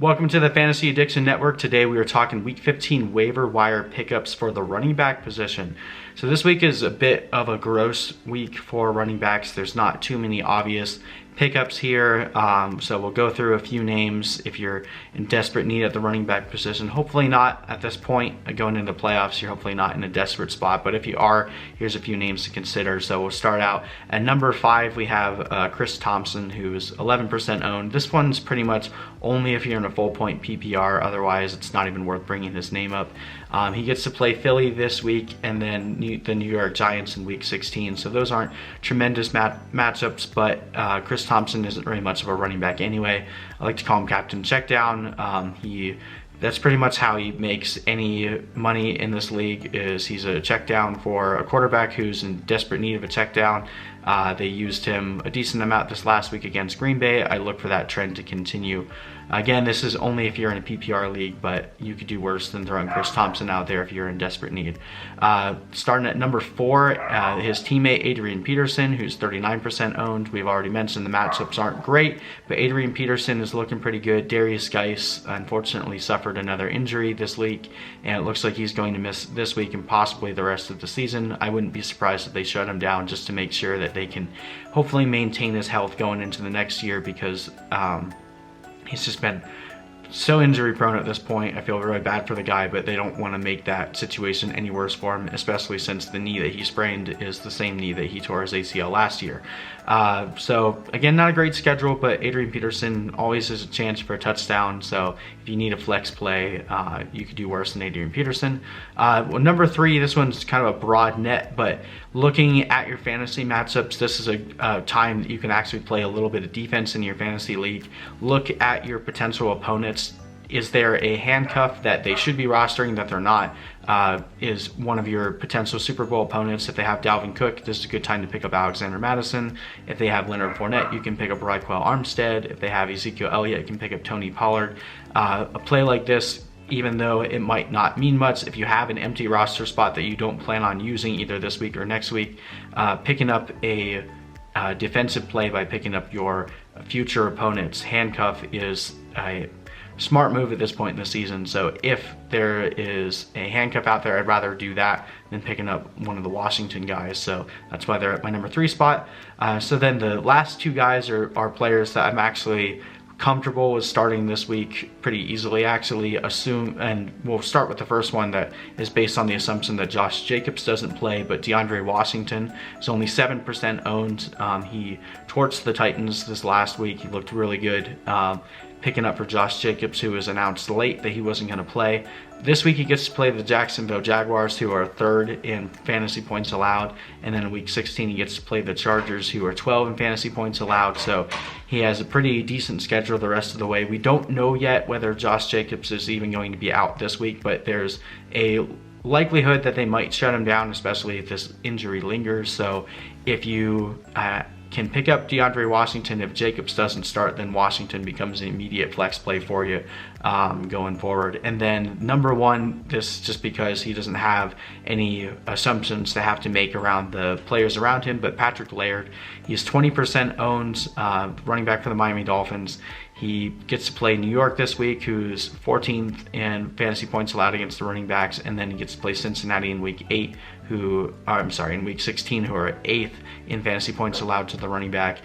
Welcome to the Fantasy Addiction Network. Today we are talking Week 15 waiver wire pickups for the running back position. So this week is a bit of a gross week for running backs. There's not too many obvious pickups here, so we'll go through a few names if you're in desperate need at the running back position. Hopefully not at this point going into playoffs. You're hopefully not in a desperate spot, but if you are, here's a few names to consider. So we'll start out at number 5. We have Thompson, who's 11% owned. This one's pretty much only if you're in a full point PPR. Otherwise, it's not even worth bringing his name up. He gets to play Philly this week and then the New York Giants in Week 16. So those aren't tremendous matchups, but Thompson isn't very much of a running back anyway. I like to call him Captain Checkdown. That's pretty much how he makes any money in this league. Is he's a check down for a quarterback who's in desperate need of a check down. They used him a decent amount this last week against Green Bay. I look for that trend to continue. Again, this is only if you're in a PPR league, but you could do worse than throwing Thompson out there if you're in desperate need. Starting at number 4, his teammate Adrian Peterson, who's 39% owned. We've already mentioned the matchups aren't great, but Adrian Peterson is looking pretty good. Darius Geis unfortunately suffered another injury this week, and it looks like he's going to miss this week and possibly the rest of the season. I wouldn't be surprised if they shut him down just to make sure that they can hopefully maintain his health going into the next year, because he's just been so injury prone at this point. I feel really bad for the guy, but they don't want to make that situation any worse for him, especially since the knee that he sprained is the same knee that he tore his ACL last year. So again, not a great schedule, but Adrian Peterson always has a chance for a touchdown. So if you need a flex play, you could do worse than Adrian Peterson. Well, number 3, this one's kind of a broad net, but looking at your fantasy matchups, this is a time that you can actually play a little bit of defense in your fantasy league. Look at your potential opponents. Is there a handcuff that they should be rostering that they're not? Is one of your potential Super Bowl opponents, if they have Dalvin Cook, this is a good time to pick up Alexander Madison. If they have Leonard Fournette, you can pick up Raquel Armstead. If they have Ezekiel Elliott, you can pick up Tony Pollard. A play like this, even though it might not mean much, if you have an empty roster spot that you don't plan on using either this week or next week, picking up a defensive play by picking up your future opponents. Handcuff is a smart move at this point in the season. So if there is a handcuff out there, I'd rather do that than picking up one of the Washington guys. So that's why they're at my number 3 spot. So then the last 2 guys are players that I'm actually comfortable with starting this week pretty easily, actually. And we'll start with the first one that is based on the assumption that Josh Jacobs doesn't play, but DeAndre Washington is only 7% owned. He torched the Titans this last week. He looked really good. Picking up for Josh Jacobs, who was announced late that he wasn't going to play. This week he gets to play the Jacksonville Jaguars, who are 3rd in fantasy points allowed, and then in Week 16 he gets to play the Chargers, who are 12 in fantasy points allowed. So he has a pretty decent schedule the rest of the way. We don't know yet whether Josh Jacobs is even going to be out this week, but there's a likelihood that they might shut him down, especially if this injury lingers. So if you can pick up DeAndre Washington, if Jacobs doesn't start, then Washington becomes an immediate flex play for you going forward. And then number 1, this just because he doesn't have any assumptions to have to make around the players around him, but Patrick Laird. He's 20% owned, running back for the Miami Dolphins. He gets to play New York this week, who's 14th in fantasy points allowed against the running backs, and then he gets to play Cincinnati in Week 8, in Week 16, who are 8th in fantasy points allowed to the running back.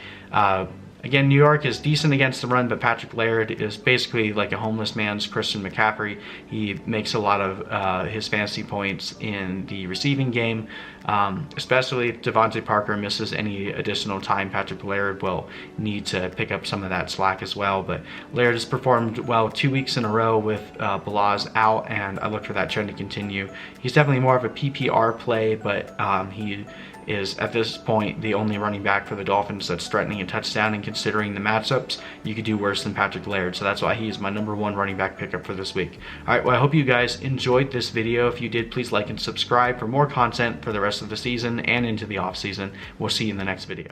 Again, New York is decent against the run, but Patrick Laird is basically like a homeless man's Christian McCaffrey. He makes a lot of his fantasy points in the receiving game, especially if Devontae Parker misses any additional time. Patrick Laird will need to pick up some of that slack as well, but Laird has performed well 2 weeks in a row with Balaz out, and I look for that trend to continue. He's definitely more of a PPR play, but he is at this point the only running back for the Dolphins that's threatening a touchdown, and considering the matchups, you could do worse than Patrick Laird. So that's why he's my number 1 running back pickup for this week. All right, well, I hope you guys enjoyed this video. If you did, please like and subscribe for more content for the rest of the season and into the off season. We'll see you in the next video.